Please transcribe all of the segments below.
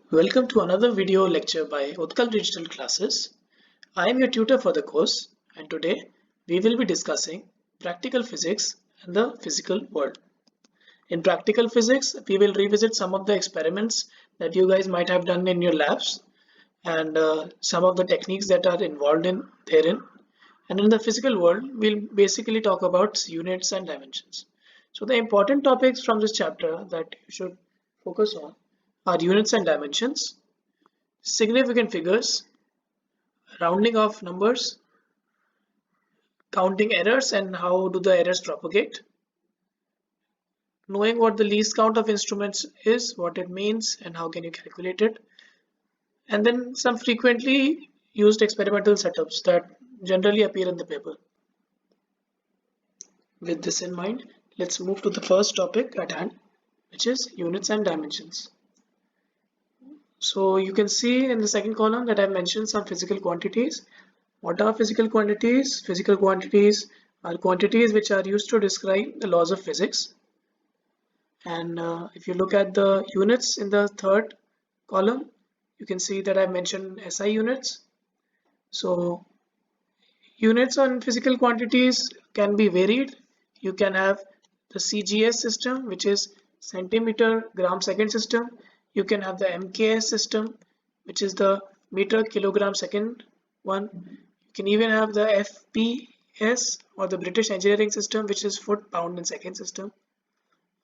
Welcome to another video lecture by Utkal Digital Classes. I am your tutor for the course, and today we will be discussing practical physics and the physical world. In practical physics, we will revisit some of the experiments that you guys might have done in your labs and some of the techniques that are involved in therein. And in the physical world, we'll basically talk about units and dimensions. So the important topics from this chapter that you should focus on are units and dimensions, significant figures, rounding of numbers, counting errors and how do the errors propagate, knowing what the least count of instruments is, what it means and how can you calculate it, and then some frequently used experimental setups that generally appear in the paper. With this in mind, let's move to the first topic at hand, which is units and dimensions. So you can see in the second column that I mentioned some physical quantities. What are physical quantities? Physical quantities are quantities which are used to describe the laws of physics. And if you look at the units in the third column, you can see that I mentioned SI units. So units on physical quantities can be varied. You can have the CGS system, which is centimeter gram second system. You can have the MKS system, which is the meter kilogram second one. You can even have the FPS or the British engineering system, which is foot pound in second system.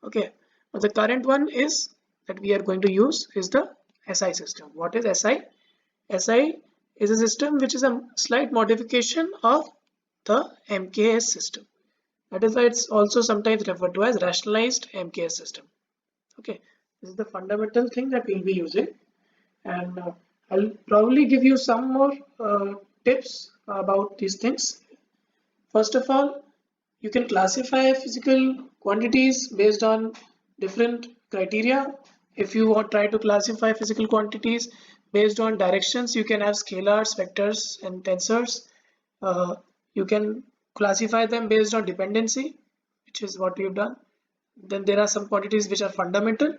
Okay, but the current one is that we are going to use is the SI system. What is SI? SI is a system which is a slight modification of the MKS system. That is why it's also sometimes referred to as rationalized MKS system. Okay, this is the fundamental thing that we'll be using, and I'll probably give you some more tips about these things. First of all, you can classify physical quantities based on different criteria. If you try to classify physical quantities based on directions, you can have scalars, vectors, and tensors. You can classify them based on dependency, which is what we've done. Then there are some quantities which are fundamental,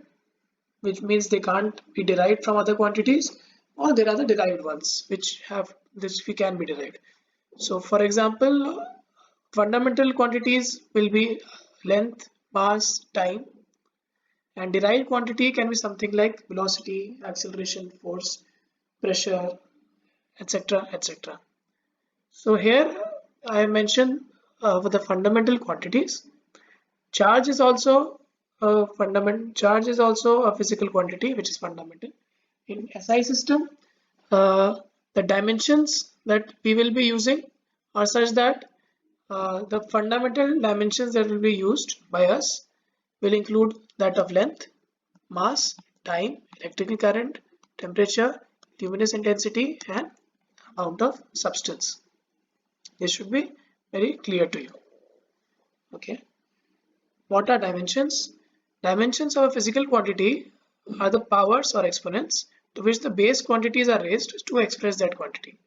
which means they can't be derived from other quantities, or there are the derived ones which have this we can be derived. So for example, fundamental quantities will be length, mass, time, and derived quantity can be something like velocity, acceleration, force, pressure, etc., etc. So here I have mentioned for the fundamental quantities. Charge is also a Charge is also a physical quantity which is fundamental. In SI system, the dimensions that we will be using are such that the fundamental dimensions that will be used by us will include that of length, mass, time, electrical current, temperature, luminous intensity, and amount of substance. This should be very clear to you. Okay. What are dimensions? Dimensions of a physical quantity are the powers or exponents to which the base quantities are raised to express that quantity.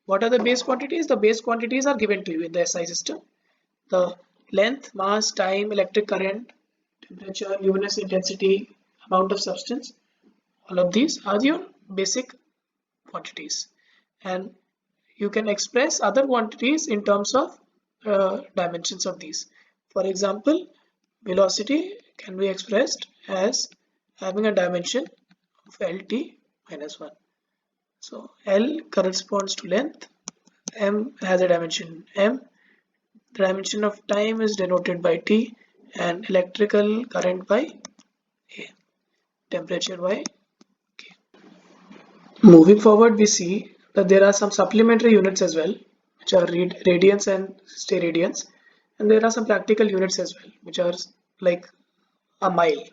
What are the base quantities? The base quantities are given to you in the SI system. The length, mass, time, electric current, temperature, luminous intensity, amount of substance, all of these are your basic quantities. And you can express other quantities in terms of dimensions of these. For example, velocity can be expressed as having a dimension of LT minus 1. So L corresponds to length, M has a dimension M, the dimension of time is denoted by T, and electrical current by A, temperature by K. Moving forward, we see that there are some supplementary units as well, which are radians and steradians, and there are some practical units as well, which are like a mile.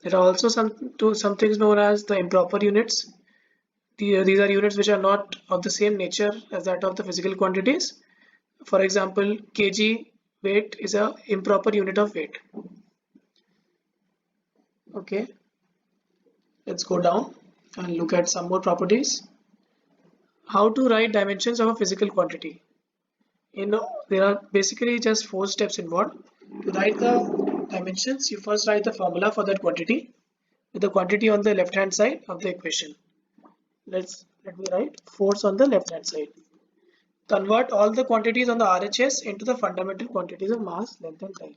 There are also some things known as the improper units. These are units which are not of the same nature as that of the physical quantities. For example, kg weight is a improper unit of weight. Okay, let's go down and look at some more properties. How to write dimensions of a physical quantity? There are basically just 4 steps involved. To write the dimensions, you first write the formula for that quantity, with the quantity on the left hand side of the equation. Let me write force on the left hand side. Convert all the quantities on the RHS into the fundamental quantities of mass, length and time.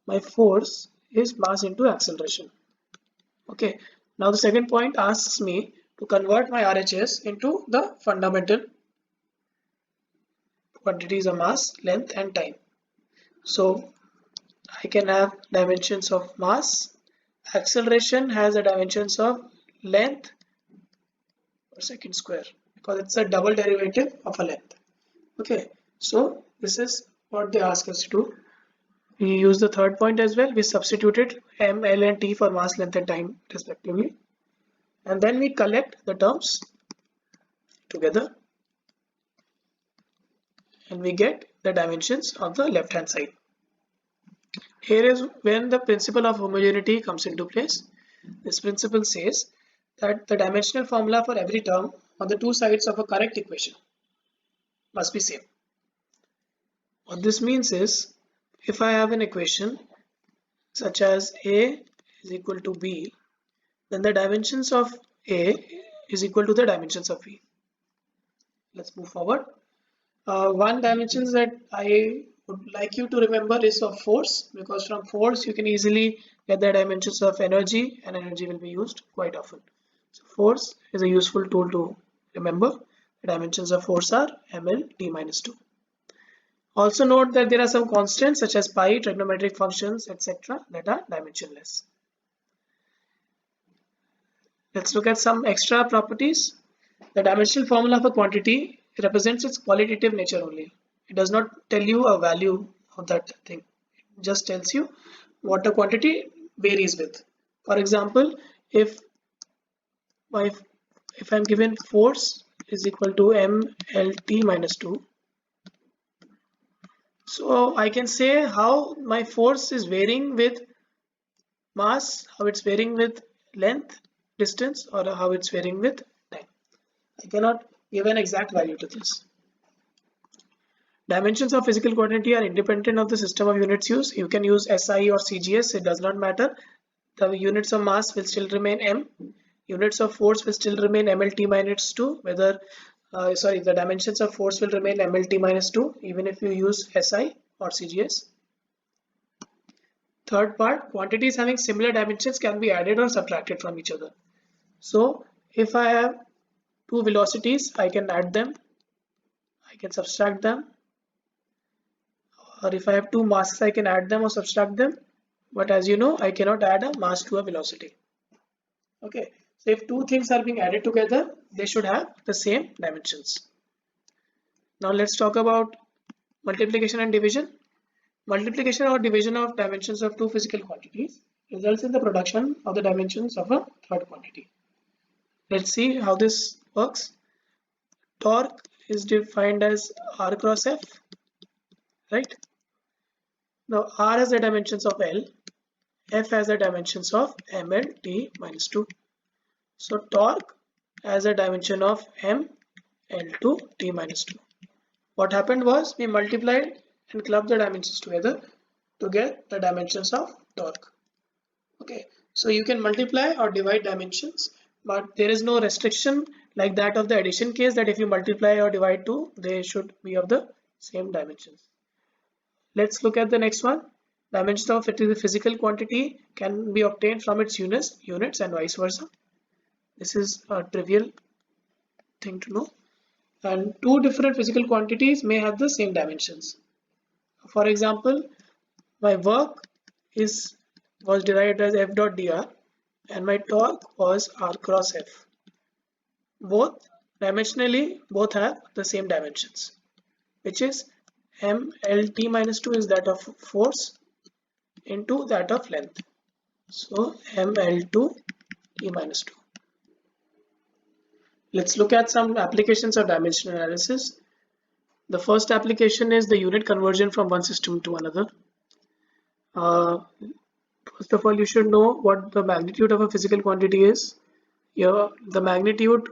My force is mass into acceleration. Okay, now the second point asks me to convert my RHS into the fundamental quantities of mass, length and time. So I can have dimensions of mass. Acceleration has the dimensions of length per second square because it's a double derivative of a length. Okay, so this is what they ask us to do. We use the third point as well. We substituted m, l and t for mass, length and time respectively. And then we collect the terms together and we get the dimensions of the left hand side. Here is when the principle of homogeneity comes into place. This principle says that the dimensional formula for every term on the two sides of a correct equation must be same. What this means is, if I have an equation such as A is equal to B, then the dimensions of A is equal to the dimensions of B. Let's move forward. One dimensions that I would like you to remember is of force, because from force you can easily get the dimensions of energy, and energy will be used quite often. So force is a useful tool to remember. The dimensions of force are ml t minus 2. Also note that there are some constants such as pi, trigonometric functions, etc. that are dimensionless. Let's look at some extra properties. The dimensional formula of a quantity represents its qualitative nature only. It does not tell you a value of that thing. It just tells you what a quantity varies with. For example, if I'm given force is equal to mlt minus 2, so I can say how my force is varying with mass, how it's varying with length, distance, or how it's varying with time. I cannot give an exact value to this. Dimensions of physical quantity are independent of the system of units used. You can use SI or CGS, it does not matter. The units of mass will still remain m. Units of force will still remain mlt minus 2. The dimensions of force will remain mlt minus 2 even if you use SI or CGS. Third part, quantities having similar dimensions can be added or subtracted from each other. So if I have two velocities, I can add them, I can subtract them, or if I have two masses, I can add them or subtract them. But as you know, I cannot add a mass to a velocity. Okay, so if two things are being added together, they should have the same dimensions. Now let's talk about multiplication and division. Multiplication or division of dimensions of two physical quantities results in the production of the dimensions of a third quantity. Let's see how this works. Torque is defined as R cross F, right? Now R has the dimensions of L, F has the dimensions of ml t minus 2. So torque has a dimension of m L2 t minus 2. What happened was we multiplied and clubbed the dimensions together to get the dimensions of torque. Okay, so you can multiply or divide dimensions, but there is no restriction like that of the addition case that if you multiply or divide two, they should be of the same dimensions. Let's look at the next one. Dimensions of a physical quantity can be obtained from its units and vice versa. This is a trivial thing to know. And two different physical quantities may have the same dimensions. For example, my work was derived as F dot dr and my torque was R cross F. Both dimensionally have the same dimensions, which is mlt minus 2 is that of force into that of length. So ml2 t minus 2. Let's look at some applications of dimensional analysis. The first application is the unit conversion from one system to another. First of all, you should know what the magnitude of a physical quantity is. Here, the magnitude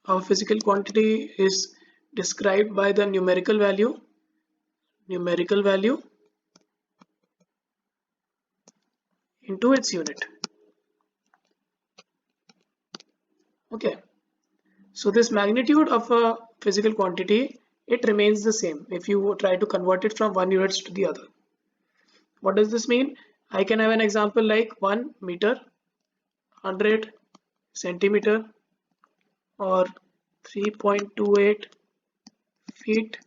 of a physical quantity is described by the numerical value into its unit. Okay, so this magnitude of a physical quantity, it remains the same if you try to convert it from one units to the other. What does this mean? I can have an example like 1 meter, 100 centimeter, or 3.28 feet,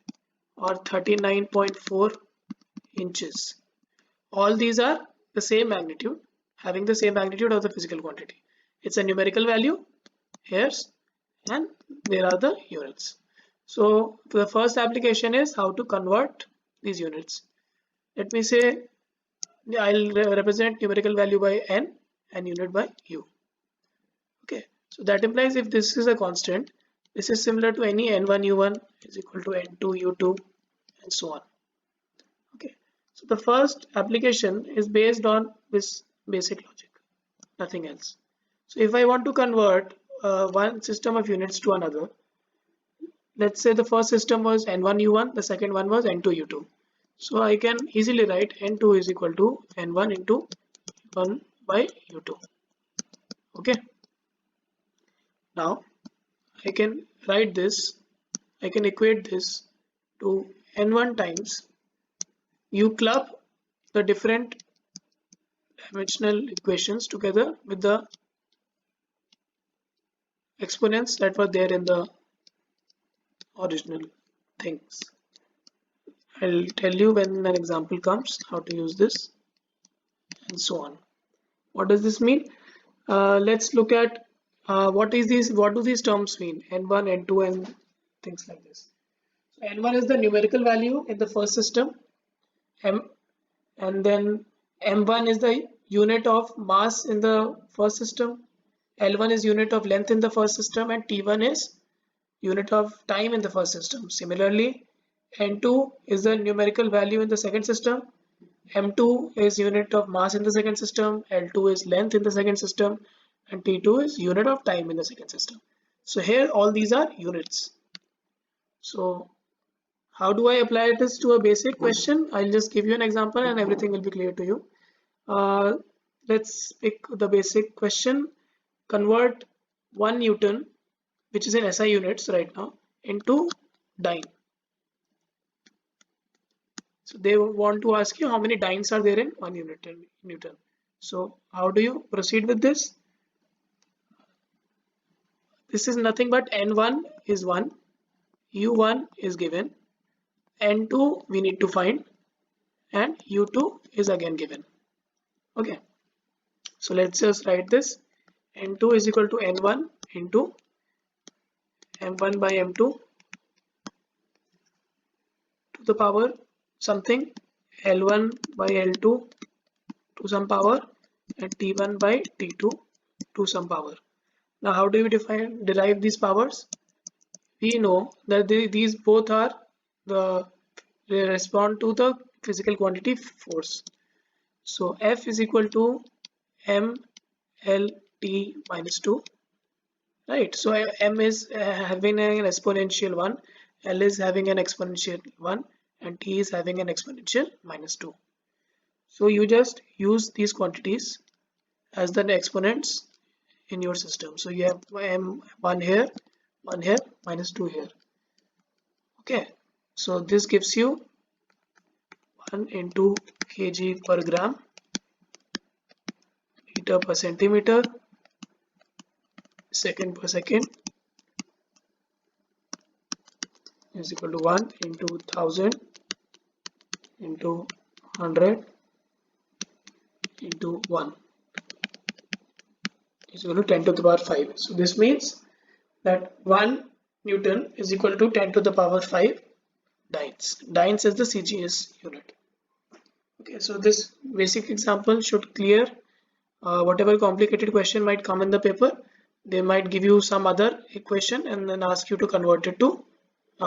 or 39.4 inches. All these are the same magnitude, having the same magnitude of the physical quantity. It's a numerical value here, and there are the units. So the first application is how to convert these units. Let me say I'll represent numerical value by n and unit by u. Okay, so that implies if this is a constant, this is similar to any n1 u1 is equal to n2 u2 and so on. Okay, so the first application is based on this basic logic, nothing else. So if I want to convert one system of units to another, let's say the first system was n1 u1, the second one was n2 u2. So I can easily write n2 is equal to n1 into 1 by u2. Okay, now I can write this, I can equate this to n1 times you club the different dimensional equations together with the exponents that were there in the original things. I'll tell you when an example comes how to use this and so on. What does this mean? Let's look at what do these terms mean, n1, n2 and things like this. So n1 is the numerical value in the first system, m, and then m1 is the unit of mass in the first system, L1 is unit of length in the first system, and T1 is unit of time in the first system. Similarly, N2 is the numerical value in the second system, M2 is unit of mass in the second system, L2 is length in the second system, and T2 is unit of time in the second system. So here all these are units. So how do I apply this to a basic question? I'll just give you an example and everything will be clear to you. Let's pick the basic question. Convert 1 Newton, which is in SI units right now, into dyne. So they want to ask you how many dynes are there in 1 Newton. So how do you proceed with this? This is nothing but N1 is 1, U1 is given, N2 we need to find, and U2 is again given. Okay, so let's just write this. N2 is equal to N1 into M1 by M2 to the power something, L1 by L2 to some power, and T1 by T2 to some power. Now how do we derive these powers? We know that these both are they respond to the physical quantity force. So F is equal to M L T minus 2, right? So M is having an exponential 1, L is having an exponential 1, and T is having an exponential minus 2. So you just use these quantities as the exponents in your system. So you have M1 here, 1 here, minus 2 here. Okay, so this gives you 1 into kg per gram, meter per centimeter, second per second is equal to 1 into 1000 into 100 into 1 is equal to 10 to the power 5. So this means that 1 Newton is equal to 10 to the power 5 dynes. Dynes is the CGS unit. Okay, so this basic example should clear whatever complicated question might come in the paper. They might give you some other equation and then ask you to convert it to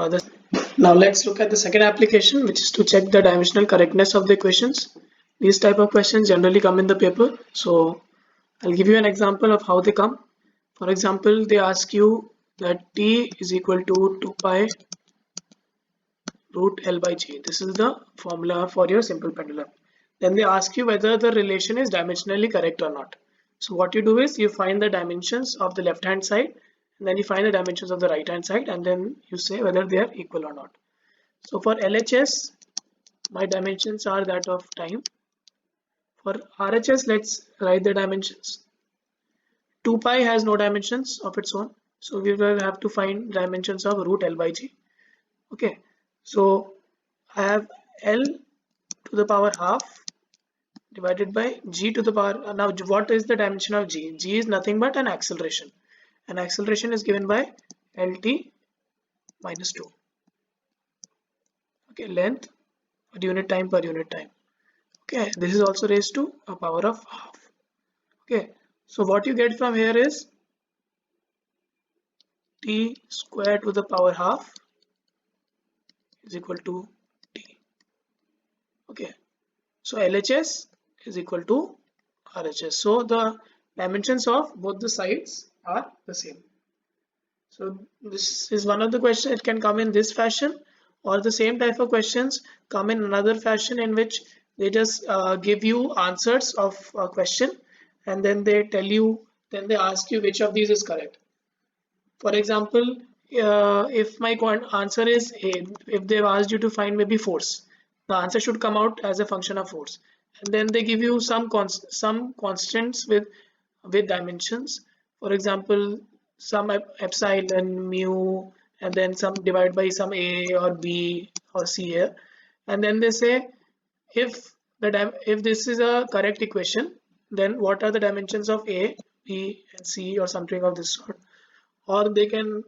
this. Now let's look at the second application, which is to check the dimensional correctness of the equations. These type of questions generally come in the paper. So I'll give you an example of how they come. For example, they ask you that T is equal to 2 pi root L by G. This is the formula for your simple pendulum. Then they ask you whether the relation is dimensionally correct or not. So what you do is you find the dimensions of the left hand side and then you find the dimensions of the right hand side, and then you say whether they are equal or not. So for LHS, my dimensions are that of time. For RHS, let's write the dimensions. 2 pi has no dimensions of its own, so we will have to find dimensions of root L by G. Okay, so I have L to the power half divided by G to the power. Now what is the dimension of G? G is nothing but an acceleration. An acceleration is given by LT minus 2. Okay, length per unit time per unit time. Okay, this is also raised to a power of half. Okay, so what you get from here is T square to the power half is equal to T. Okay, so LHS is equal to RHS. So the dimensions of both the sides are the same. So this is one of the questions. It can come in this fashion, or the same type of questions come in another fashion in which they just give you answers of a question, and then they tell you, then they ask you which of these is correct. For example, if my answer is A, if they've asked you to find maybe force, the answer should come out as a function of force, and then they give you some constants with dimensions. For example, some epsilon, mu, and then some divided by some A or B or C here, and then they say if this is a correct equation, then what are the dimensions of A, B, and C, or something of this sort. Or they can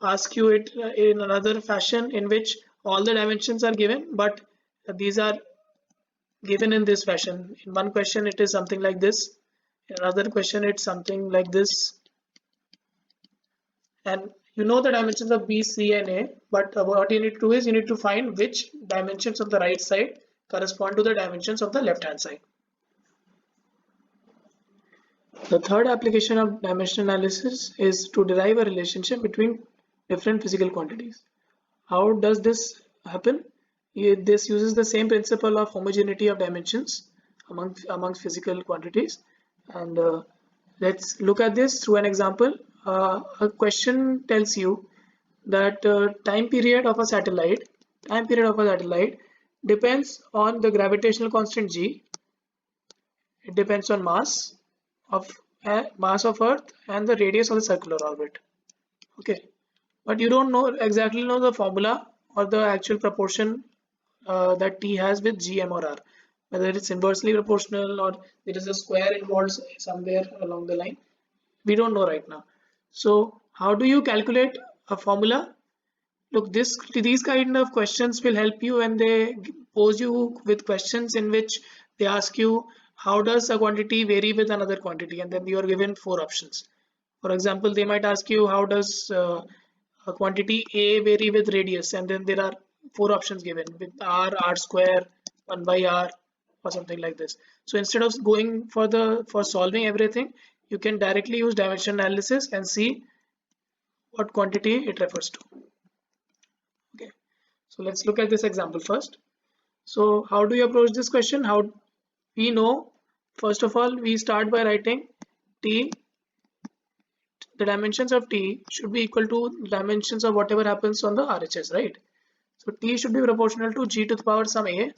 ask you it in another fashion in which all the dimensions are given, but these are given in this fashion. In one question it is something like this, in another question it's something like this, and you know the dimensions of B, C, and A, but what you need to do is you need to find which dimensions of the right side correspond to the dimensions of the left hand side. The third application of dimensional analysis is to derive a relationship between different physical quantities. How does this happen? This uses the same principle of homogeneity of dimensions amongst physical quantities, and let's look at this through an example. A question tells you that time period of a satellite depends on the gravitational constant G. It depends on mass of Earth and the radius of the circular orbit. Okay, but you don't exactly know the formula or the actual proportion that T has with G, M, or R, whether it's inversely proportional or there is a square involved somewhere along the line. We don't know right now. So how do you calculate a formula? Look, these kind of questions will help you when they pose you with questions in which they ask you how does a quantity vary with another quantity, and then you are given 4 options. For example, they might ask you how does a quantity A vary with radius, and then there are 4 options given with r square, 1 by r, or something like this. So instead of going for solving everything, you can directly use dimension analysis and see what quantity it refers to. Okay, so let's look at this example first. So how do you approach this question? How we know, first of all, we start by writing T. The dimensions of T should be equal to dimensions of whatever happens on the RHS, right? So T should be proportional to G to the power some A,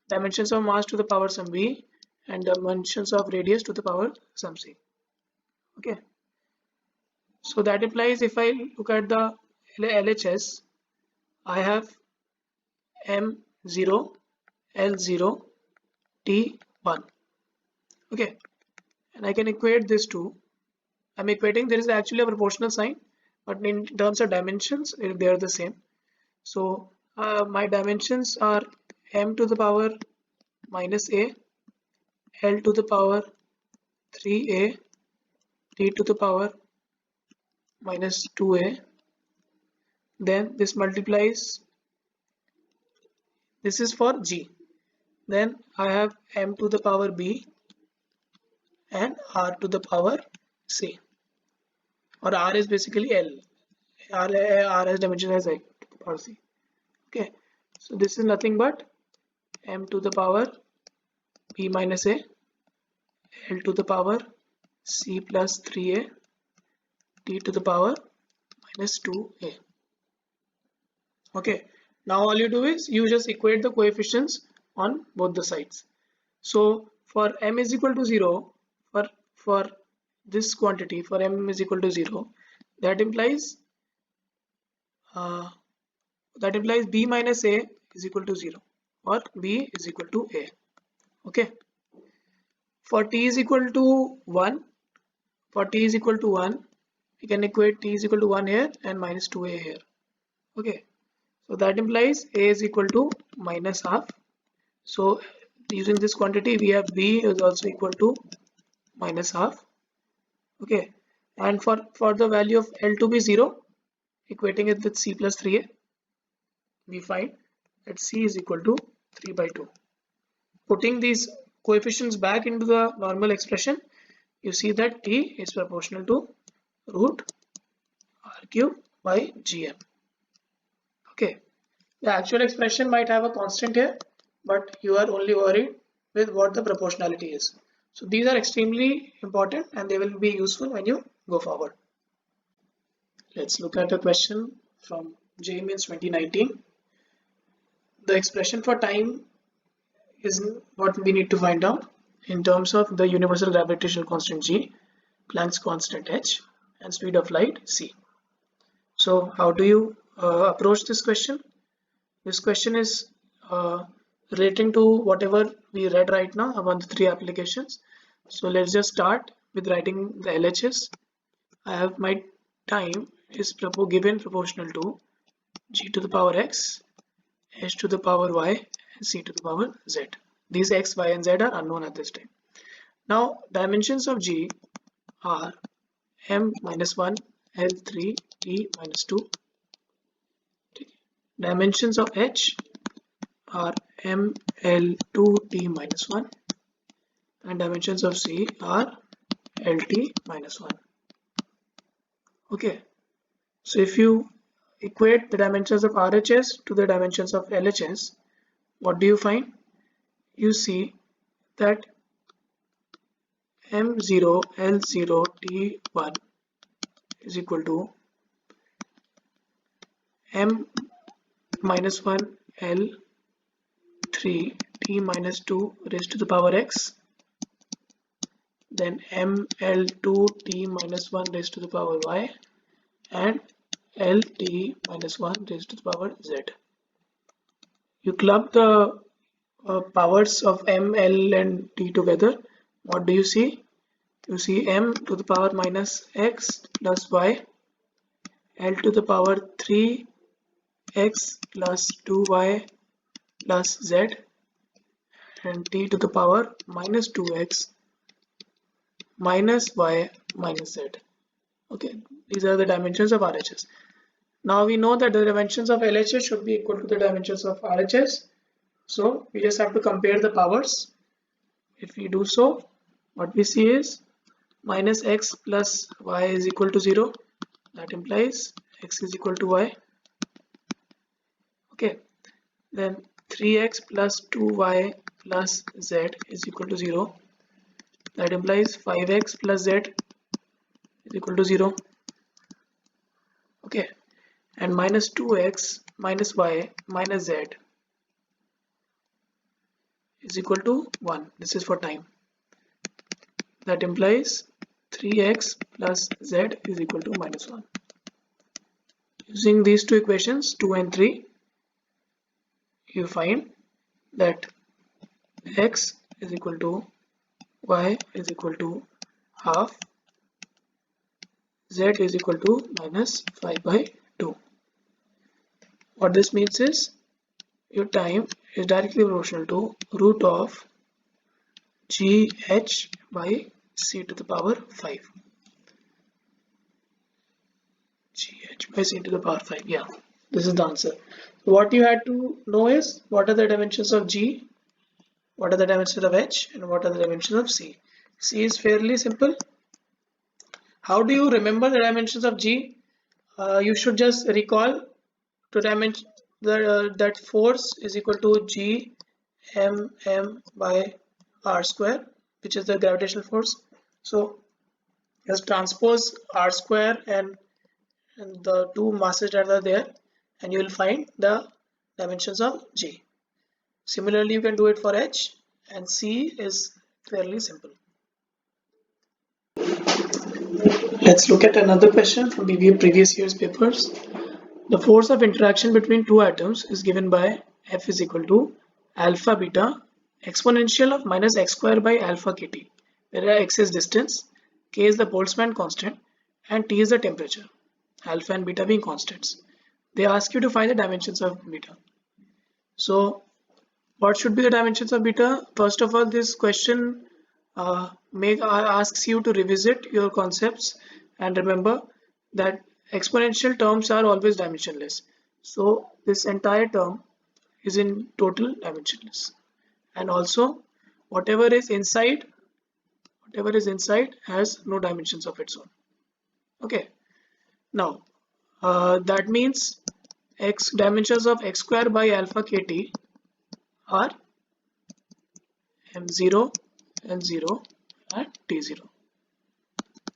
dimensions of mass to the power some B, and dimensions of radius to the power some C. Okay, so that implies if I look at the LHS, I have M0, L0, T1. Okay, and I can equate this to, I'm equating, there is actually a proportional sign, but in terms of dimensions they are the same. So my dimensions are m to the power minus a, L to the power 3a, T to the power minus 2a. Then this multiplies, this is for G. Then I have m to the power b and r to the power c, or r is basically L. R has dimension as I to the power c. Okay, so this is nothing but m to the power b minus a, L to the power c plus 3a, t to the power minus 2a. Okay, now all you do is you just equate the coefficients on both the sides. So for m is equal to 0, for this quantity, for m is equal to 0, that implies uh, b minus a is equal to 0, or b is equal to a. Okay, for t is equal to 1, we can equate t is equal to 1 here and minus 2a here. Okay, so that implies a is equal to minus half. So using this quantity, we have b is also equal to minus half. Okay, and for the value of L to be 0, equating it with c plus 3a, we find that c is equal to 3 by 2. Putting these coefficients back into the normal expression, you see that t is proportional to root r cube by gm. Okay, the actual expression might have a constant here, but you are only worried with what the proportionality is. So these are extremely important and they will be useful when you go forward. Let's look at a question from JEE Mains 2019. The expression for time is what we need to find out in terms of the universal gravitational constant G, Planck's constant h, and speed of light c. So how do you approach this question? This question is relating to whatever we read right now about the three applications. So let's just start with writing the LHS. I have my time is given proportional to g to the power x, h to the power y, and c to the power z. These x, y, and z are unknown at this time. Now dimensions of g are m minus 1, L3, t minus 2. Dimensions of h are m, L2, t minus 1, and dimensions of c are Lt minus 1. Okay, so if you equate the dimensions of RHS to the dimensions of LHS, what do you find? You see that m0, L0, t1 is equal to m minus 1, L3, t minus 2 raised to the power x, then ml2 t minus 1 raised to the power y, and lt minus 1 raised to the power z. You club the powers of m, l, and t together. What do you see? You see m to the power minus x plus y, l to the power 3x plus 2y plus z, and t to the power minus 2x minus y minus z. Okay, these are the dimensions of RHS. Now we know that the dimensions of LHS should be equal to the dimensions of RHS. So we just have to compare the powers. If we do so, what we see is minus x plus y is equal to 0. That implies x is equal to y. Okay, then 3x plus 2y plus z is equal to 0. That implies 5x plus z is equal to 0. Okay, and minus 2x minus y minus z is equal to 1. This is for time. That implies 3x plus z is equal to minus 1. Using these two equations, 2 and 3, you find that x is equal to y is equal to half, z is equal to minus 5 by 2. What this means is your time is directly proportional to root of gh by c to the power 5. gh by c to the power 5. Yeah, this is the answer. So what you had to know is what are the dimensions of g, what are the dimensions of h, and what are the dimensions of c. C is fairly simple. How do you remember the dimensions of g? You should just recall to dimension that force is equal to g m by r square, which is the gravitational force. So Just transpose r square and the two masses that are there, and you will find the dimensions of G. Similarly, you can do it for H, and C is fairly simple. Let's look at another question from previous year's papers. The force of interaction between two atoms is given by F is equal to alpha beta exponential of minus x square by alpha kt, where x is distance, k is the Boltzmann constant, and t is the temperature, alpha and beta being constants. They ask you to find the dimensions of beta. So what should be the dimensions of beta? First of all, this question asks you to revisit your concepts and remember that exponential terms are always dimensionless. So this entire term is in total dimensionless, and also whatever is inside has no dimensions of its own. Okay, now that means dimensions of x square by alpha kt are m0, l0 and t0.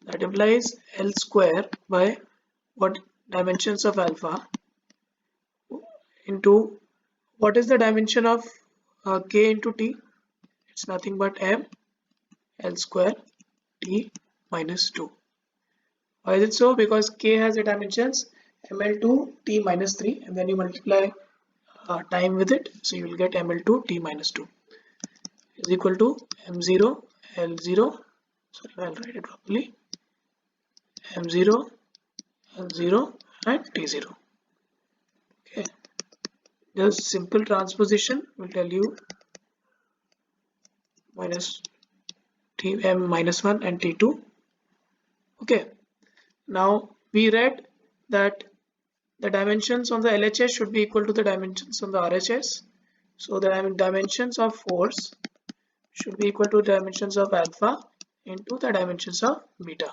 That implies L square by what dimensions of alpha into what is the dimension of k into t? It's nothing but m L square t minus 2. Why is it so? Because k has the dimensions ml2 t minus 3, and then you multiply time with it, so you will get ml2 t minus 2 is equal to m0 l0. Sorry, I'll write it properly. m0 l0 and t0. Okay, just simple transposition will tell you minus m minus 1 and t2. Okay, now we read that the dimensions on the LHS should be equal to the dimensions on the RHS. So the dimensions of force should be equal to the dimensions of alpha into the dimensions of beta.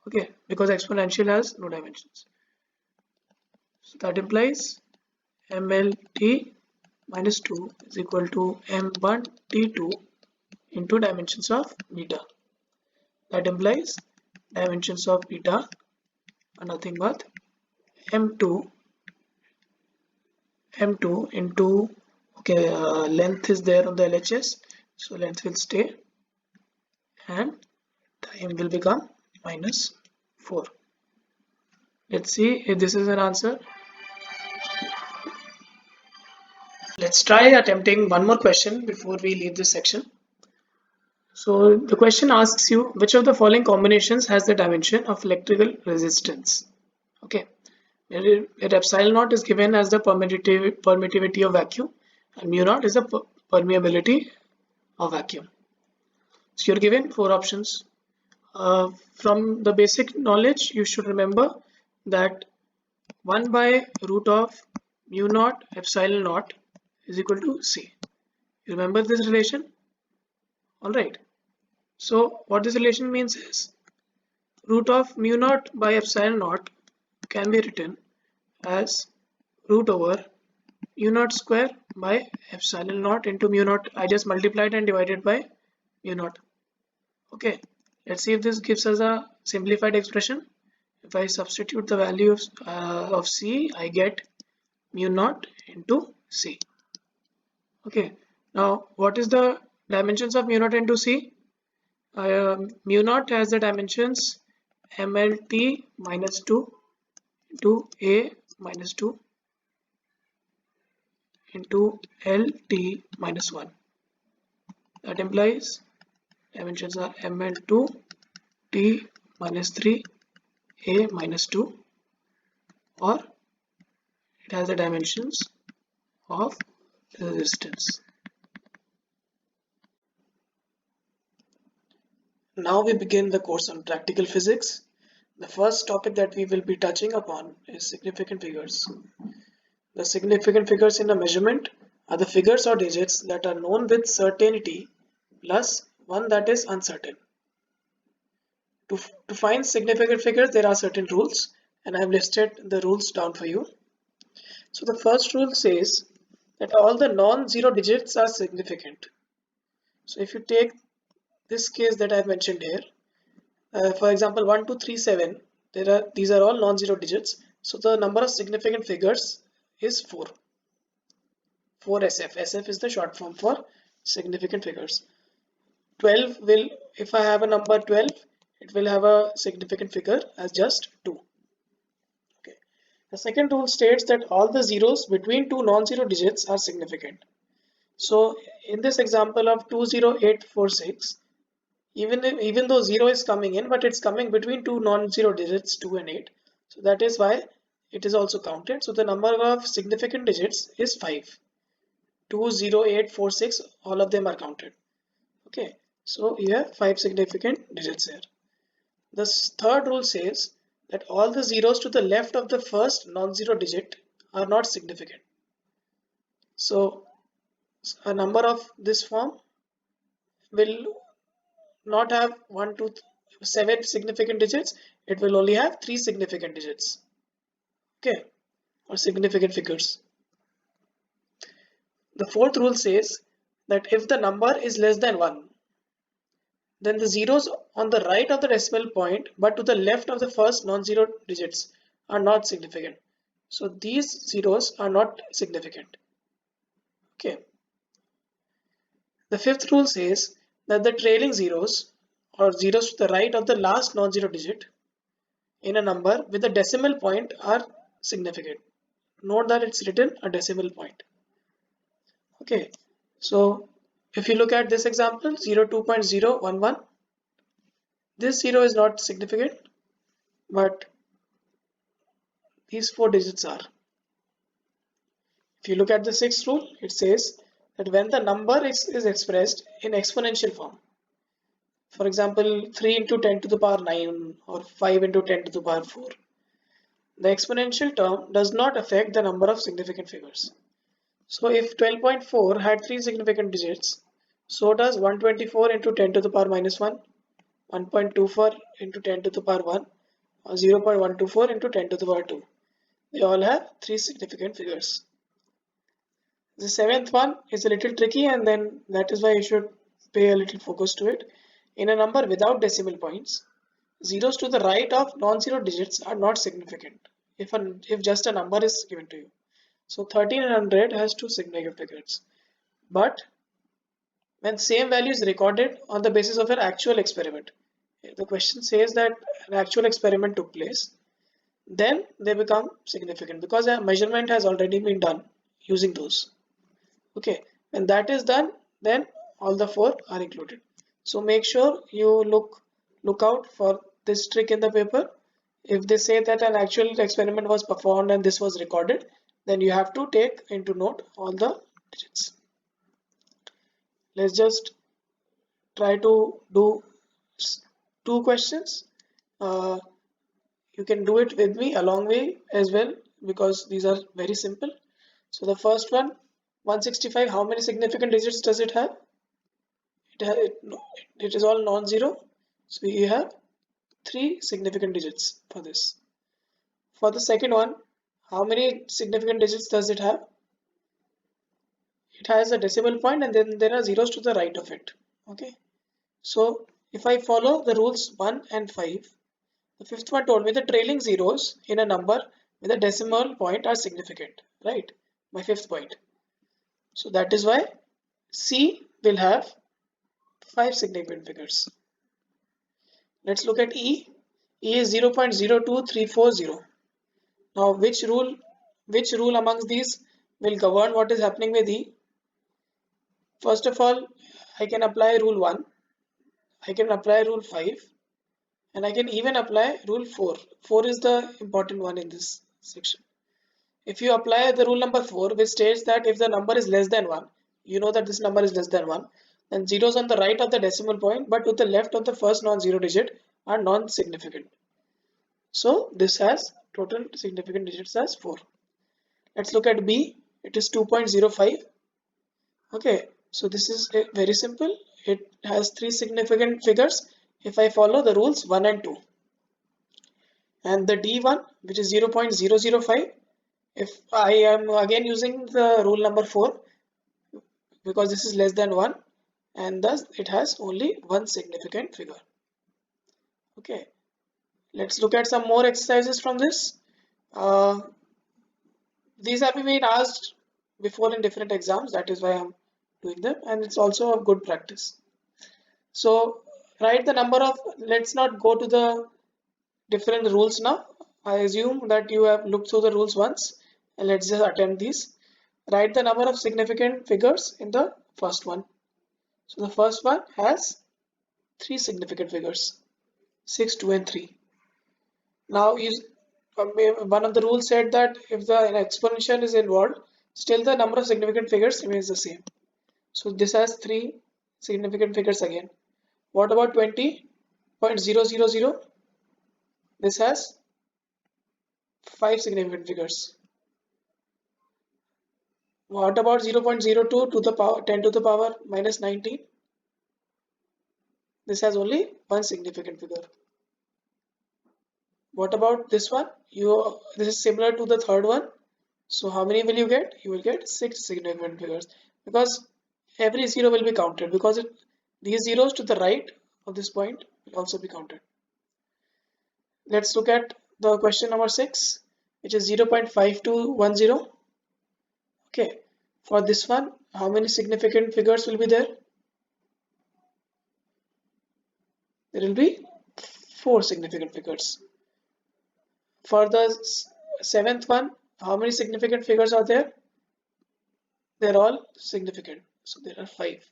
Okay, because exponential has no dimensions. So that implies mlt minus 2 is equal to m1 t2 into dimensions of beta. That implies dimensions of beta are nothing but m2 into length is there on the LHS, so length will stay and time will become minus 4. Let's see if this is an answer. Let's try attempting one more question before we leave this section. So the question asks you which of the following combinations has the dimension of electrical resistance. Okay, where epsilon naught is given as the permittivity of vacuum and mu naught is the permeability of vacuum. So you're given 4 options. From the basic knowledge, you should remember that 1 by root of mu naught epsilon naught is equal to C. You remember this relation? Alright. So what this relation means is root of mu naught by epsilon naught can be written as root over mu naught square by epsilon naught into mu naught. I just multiplied and divided by mu naught. Okay, let's see if this gives us a simplified expression. If I substitute the value of C, I get mu naught into C. Okay, now what is the dimensions of mu naught into C? Mu naught has the dimensions mlt minus 2 into a minus 2 into lt minus 1. That implies dimensions are ml2 t minus 3 a minus 2, or it has the dimensions of resistance. Now we begin the course on practical physics. The first topic that we will be touching upon is significant figures. The significant figures in a measurement are the figures or digits that are known with certainty plus one that is uncertain. To find significant figures, there are certain rules, and I have listed the rules down for you. So the first rule says that all the non-zero digits are significant. So if you take this case that I have mentioned here, For example, 1, 2, 3, 7. These are all non-zero digits. So the number of significant figures is 4. 4SF. SF is the short form for significant figures. 12 will, if I have a number 12, it will have a significant figure as just 2. Okay. The second rule states that all the zeros between two non-zero digits are significant. So in this example of 20846, even though 0 is coming in, but it's coming between two non-zero digits 2 and 8. So that is why it is also counted. So the number of significant digits is 5. 20846, all of them are counted. Okay, so you have 5 significant digits here. The third rule says that all the zeros to the left of the first non-zero digit are not significant. So a number of this form will not have 1, 2, 7 significant digits. It will only have 3 significant digits. Okay, or significant figures. The fourth rule says that if the number is less than 1, then the zeros on the right of the decimal point but to the left of the first non-zero digits are not significant. So these zeros are not significant. Okay. The fifth rule says that the trailing zeros or zeros to the right of the last non-zero digit in a number with a decimal point are significant. Note that it's written a decimal point. Okay, so if you look at this example 02.011, this 0 is not significant, but these 4 digits are. If you look at the sixth rule, it says that when the number is expressed in exponential form, for example 3 into 10 to the power 9 or 5 into 10 to the power 4, the exponential term does not affect the number of significant figures. So if 12.4 had 3 significant digits, so does 124 into 10 to the power minus 1, 1.24 into 10 to the power 1, or 0.124 into 10 to the power 2. They all have 3 significant figures. The seventh one is a little tricky, and then that is why you should pay a little focus to it. In a number without decimal points, zeros to the right of non-zero digits are not significant if just a number is given to you. So 1300 has 2 significant figures. But when same value is recorded on the basis of an actual experiment, the question says that an actual experiment took place, then they become significant because a measurement has already been done using those. Okay, when that is done, then all the 4 are included. So make sure you look out for this trick in the paper. If they say that an actual experiment was performed and this was recorded, then you have to take into note all the digits. Let's just try to do 2 questions. You can do it with me along way as well because these are very simple. So the first one, 165, how many significant digits does it have? It is all non-zero. So you have 3 significant digits for this. For the second one, how many significant digits does it have? It has a decimal point and then there are zeros to the right of it. Okay. So if I follow the rules 1 and 5, the fifth one told me the trailing zeros in a number with a decimal point are significant, right? My fifth point. So that is why C will have 5 significant figures. Let's look at E. E is 0.02340. Now which rule amongst these will govern what is happening with E? First of all, I can apply rule 1, I can apply rule 5, and I can even apply rule 4. 4 is the important one in this section. If you apply the rule number 4, which states that if the number is less than 1, you know that this number is less than 1, then zeros on the right of the decimal point but to the left of the first non-zero digit are non-significant. So this has total significant digits as 4. Let's look at B. It is 2.05. Okay, so this is very simple. It has 3 significant figures if I follow the rules 1 and 2. And the D1, which is 0.005, if I am again using the rule number 4 because this is less than 1 and thus it has only 1 significant figure. Okay, let's look at some more exercises from this. Uh, these have been asked before in different exams, that is why I'm doing them, and it's also a good practice. So write the number of, let's not go to the different rules now. I assume that you have looked through the rules once, and let's just attempt these. Write the number of significant figures in the first one. So the first one has three significant figures, 6, 2 and 3. Now one of the rules said that if the an exponential is involved, still the number of significant figures remains the same. So this has three significant figures again. What about 20.000? This has five significant figures. What about 0.02 to the power 10 to the power minus 19? This has only one significant figure. What about this one? This is similar to the third one. So how many will you get? You will get six significant figures, because every zero will be counted, because these zeros to the right of this point will also be counted. Let's look at the question number 6, which is 0.5210. Okay, for this one, how many significant figures will be there? There will be four significant figures. For the seventh one, how many significant figures are there? They're all significant, so there are five.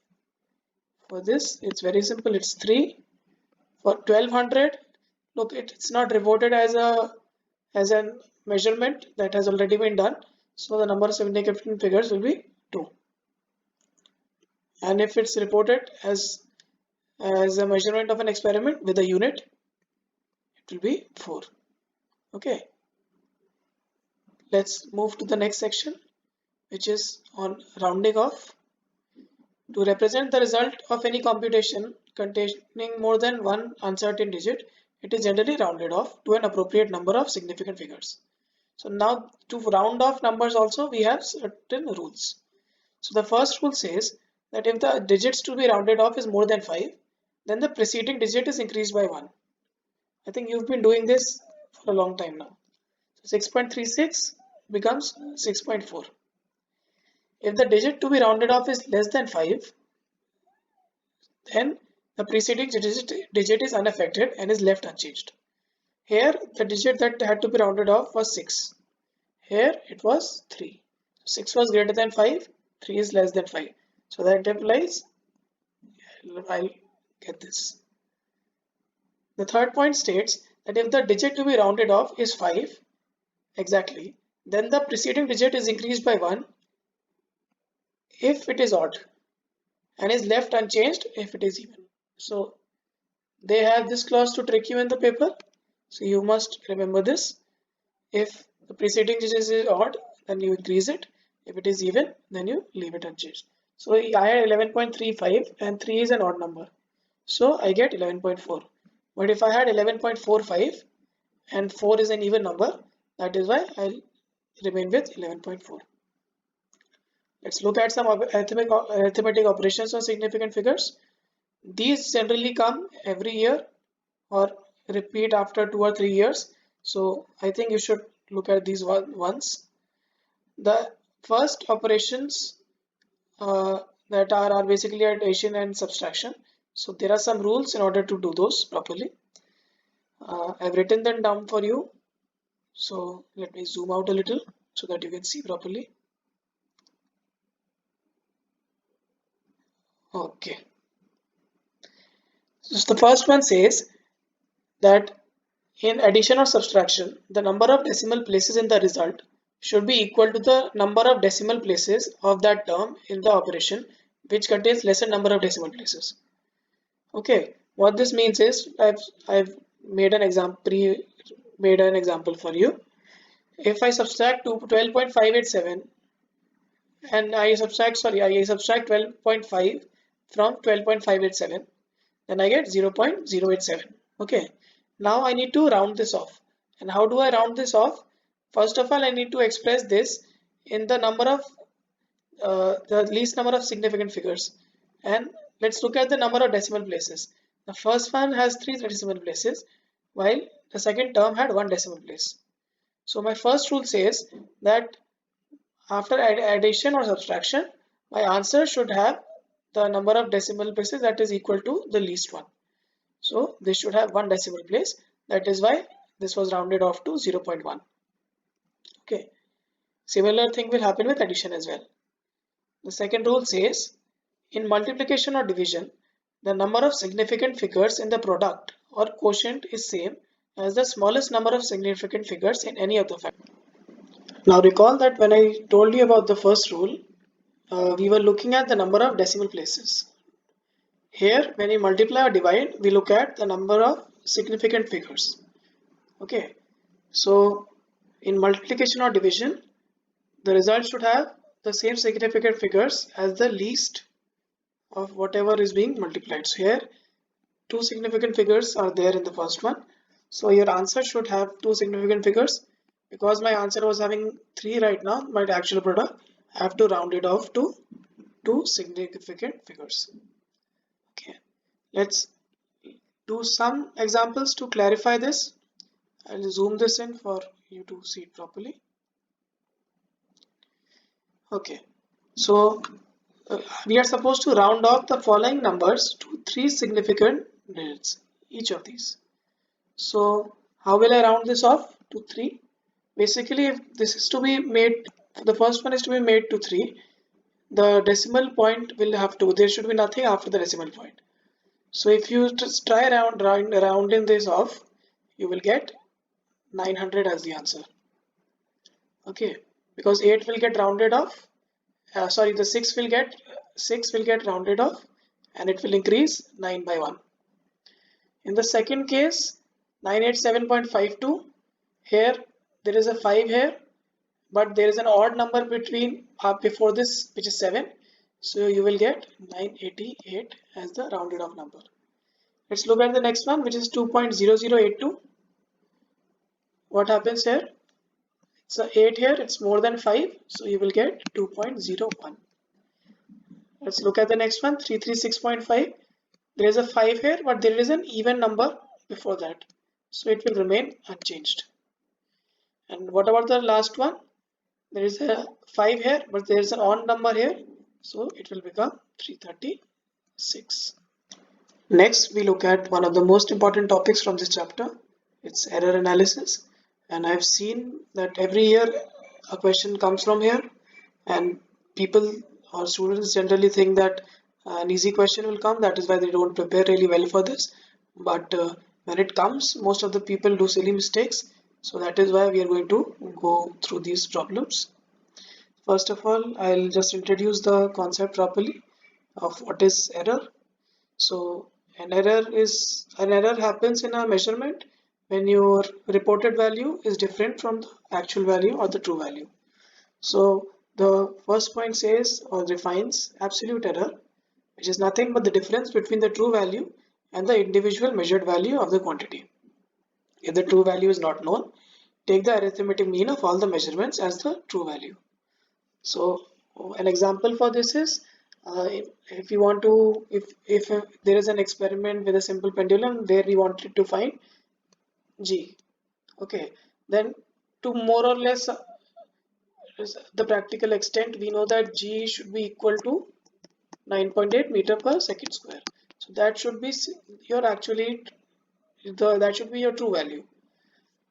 For this, it's very simple, it's 3. For 1200, look, it's not reported as a measurement, that has already been done, so the number of significant figures will be 2. And if it's reported as a measurement of an experiment with a unit, it will be 4. Okay, let's move to the next section, which is on rounding off. To represent the result of any computation containing more than one uncertain digit, it is generally rounded off to an appropriate number of significant figures. So now, to round off numbers also, we have certain rules. So the first rule says that if the digits to be rounded off is more than 5, then the preceding digit is increased by 1. I think you've been doing this for a long time now. So 6.36 becomes 6.4. If the digit to be rounded off is less than 5, then the preceding digit is unaffected and is left unchanged. Here, the digit that had to be rounded off was 6. Here, it was 3. 6 was greater than 5, 3 is less than 5. So that implies, I'll get this. The third point states that if the digit to be rounded off is 5, exactly, then the preceding digit is increased by 1 if it is odd, and is left unchanged if it is even. So they have this clause to trick you in the paper, so you must remember this. If the preceding digit is odd, then you increase it. If it is even, then you leave it unchanged. So I had 11.35 and 3 is an odd number, so I get 11.4. But if I had 11.45 and 4 is an even number, that is why I'll remain with 11.4. Let's look at some arithmetic operations on significant figures. These generally come every year or repeat after 2 or 3 years. So I think you should look at these once. The first operations that are basically addition and subtraction. So there are some rules in order to do those properly. I've written them down for you. So let me zoom out a little so that you can see properly. Okay. So the first one says that in addition or subtraction, the number of decimal places in the result should be equal to the number of decimal places of that term in the operation which contains lesser number of decimal places. Okay, what this means is I've made an example for you. If I subtract 12.587 and I subtract 12.5 from 12.587, then I get 0.087. Okay, now I need to round this off. And how do I round this off? First of all, I need to express this in the number of the least number of significant figures. And let's look at the number of decimal places. The first one has 3 decimal places, while the second term had 1 decimal place. So my first rule says that after addition or subtraction, my answer should have the number of decimal places that is equal to the least one. So this should have 1 decimal place. That is why this was rounded off to 0.1. Okay. Similar thing will happen with addition as well. The second rule says in multiplication or division, the number of significant figures in the product or quotient is same as the smallest number of significant figures in any of the factors. Now recall that when I told you about the first rule, we were looking at the number of decimal places. Here, when we multiply or divide, we look at the number of significant figures. Okay, so in multiplication or division, the result should have the same significant figures as the least of whatever is being multiplied. So here, 2 significant figures are there in the first one. So your answer should have 2 significant figures. Because my answer was having 3 right now, my actual product, I have to round it off to 2 significant figures. Okay, let's do some examples to clarify this. I'll zoom this in for you to see it properly. Okay, so we are supposed to round off the following numbers to 3 significant digits, each of these. So how will I round this off to 3? Basically, if this is to be made, the first one is to be made to 3, the decimal point will have to, there should be nothing after the decimal point. So if you just try rounding this off, you will get 900 as the answer. Okay, because 8 will get rounded off. Sorry, the 6 will get rounded off, and it will increase 9 by 1. In the second case, 987.52. Here there is a 5 here, but there is an odd number before this, which is 7. So you will get 988 as the rounded off number. Let's look at the next one, which is 2.0082. What happens here? It's a 8 here, it's more than 5, so you will get 2.01. Let's look at the next one, 336.5. There is a 5 here, but there is an even number before that, so it will remain unchanged. And what about the last one? There is a 5 here, but there is an odd number here, so it will become 336. Next, we look at one of the most important topics from this chapter. It's error analysis. And I've seen that every year a question comes from here, and people or students generally think that an easy question will come. That is why they don't prepare really well for this. But when it comes, most of the people do silly mistakes. So that is why we are going to go through these problems. First of all, I'll just introduce the concept properly of what is error. So an error happens in a measurement when your reported value is different from the actual value or the true value. So the first point says or defines absolute error, which is nothing but the difference between the true value and the individual measured value of the quantity. If the true value is not known, take the arithmetic mean of all the measurements as the true value. So an example for this is if you want to, if there is an experiment with a simple pendulum where we wanted to find G, okay, then to more or less the practical extent, we know that G should be equal to 9.8 meter per second square. So that should be your that should be your true value.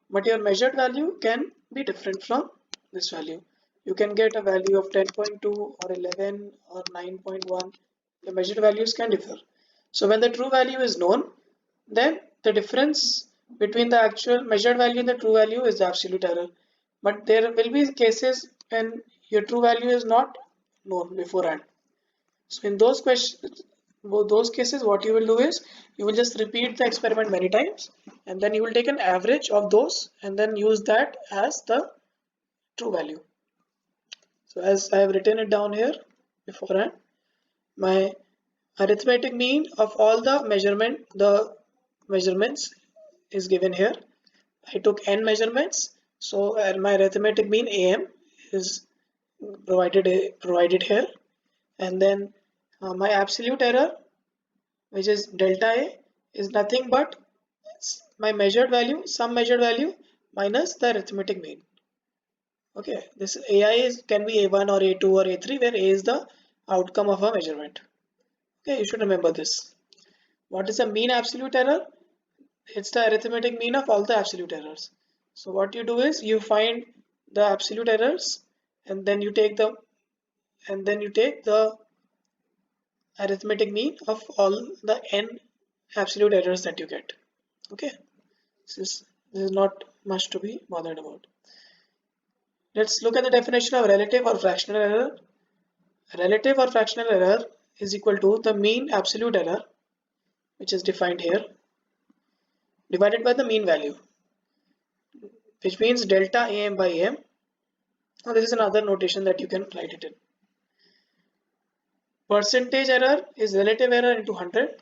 But your measured value can be different from this value. You can get a value of 10.2 or 11 or 9.1. The measured values can differ. So when the true value is known, then the difference between the actual measured value and the true value is the absolute error. But there will be cases when your true value is not known beforehand. So in those cases, what you will do is you will just repeat the experiment many times, and then you will take an average of those and then use that as the true value. So as I have written it down here beforehand, my arithmetic mean of all the measurements is given here. I took n measurements, so my arithmetic mean AM is provided here, and then my absolute error, which is delta A, is nothing but my measured value, some measured value minus the arithmetic mean. Okay, this AI can be A1 or A2 or A3, where A is the outcome of a measurement. Okay, you should remember this. What is the mean absolute error? It's the arithmetic mean of all the absolute errors. So what you do is you find the absolute errors, and then you take the arithmetic mean of all the n absolute errors that you get. Okay, this is not much to be bothered about. Let's look at the definition of relative or fractional error. Relative or fractional error is equal to the mean absolute error, which is defined here, divided by the mean value, which means delta am by m. Now this is another notation that you can write it in. Percentage error is relative error into 100.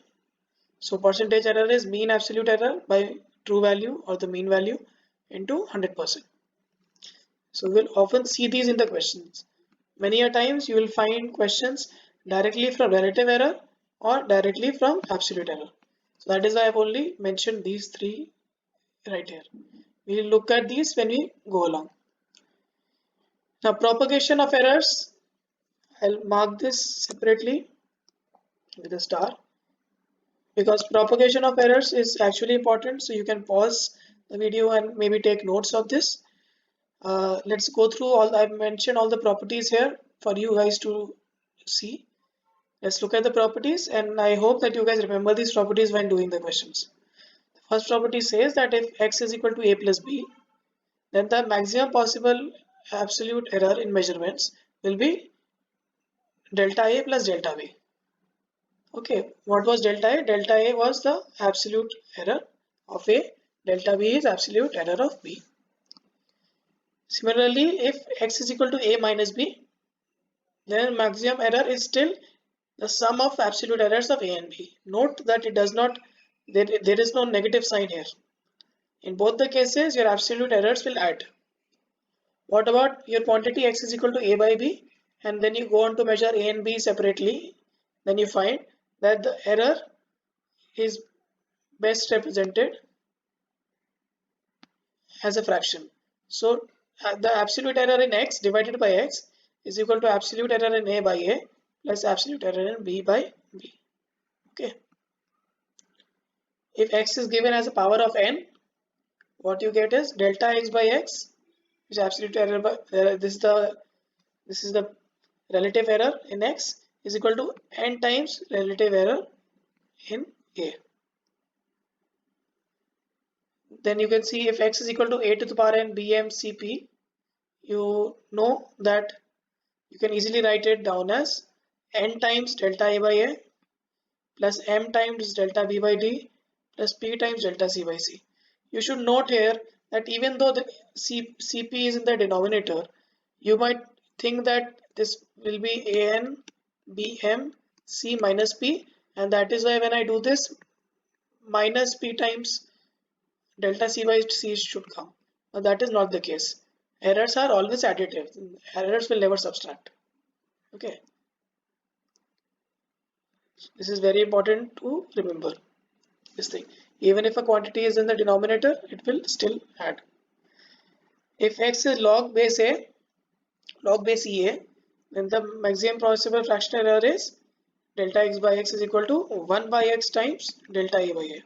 So percentage error is mean absolute error by true value or the mean value into 100%. So we'll often see these in the questions. Many a times you will find questions directly from relative error or directly from absolute error. So that is why I've only mentioned these three right here. We'll look at these when we go along. Now propagation of errors, I'll mark this separately with a star, because propagation of errors is actually important. So you can pause the video and maybe take notes of this. Let's go through all. I've mentioned all the properties here for you guys to see. Let's look at the properties, and I hope that you guys remember these properties when doing the questions. The first property says that if x is equal to a plus b, then the maximum possible absolute error in measurements will be delta a plus delta b. Okay, what was delta a? Delta a was the absolute error of a, delta b is absolute error of b. Similarly, if x is equal to a minus b, then maximum error is still the sum of absolute errors of a and b. Note that it does not, there is no negative sign here. In both the cases, your absolute errors will add. What about your quantity x is equal to a by b, and then you go on to measure a and b separately, then you find that the error is best represented as a fraction. So the absolute error in x divided by x is equal to absolute error in a by a plus absolute error in b by b. Okay. If x is given as a power of n, what you get is delta x by x, which is absolute error by this is the relative error in x, is equal to n times relative error in a. Then you can see if x is equal to a to the power n bm cp, you know that you can easily write it down as n times delta a by a plus m times delta b by d plus p times delta c by c. You should note here that even though the cp is in the denominator, you might think that this will be an bm c minus p, and that is why when I do this, minus p times delta c by c should come. Now that is not the case. Errors are always additive. Errors will never subtract. Okay. This is very important to remember this thing. Even if a quantity is in the denominator, it will still add. If x is log base a, log base EA, then the maximum possible fractional error is delta x by x is equal to 1 by x times delta a by a.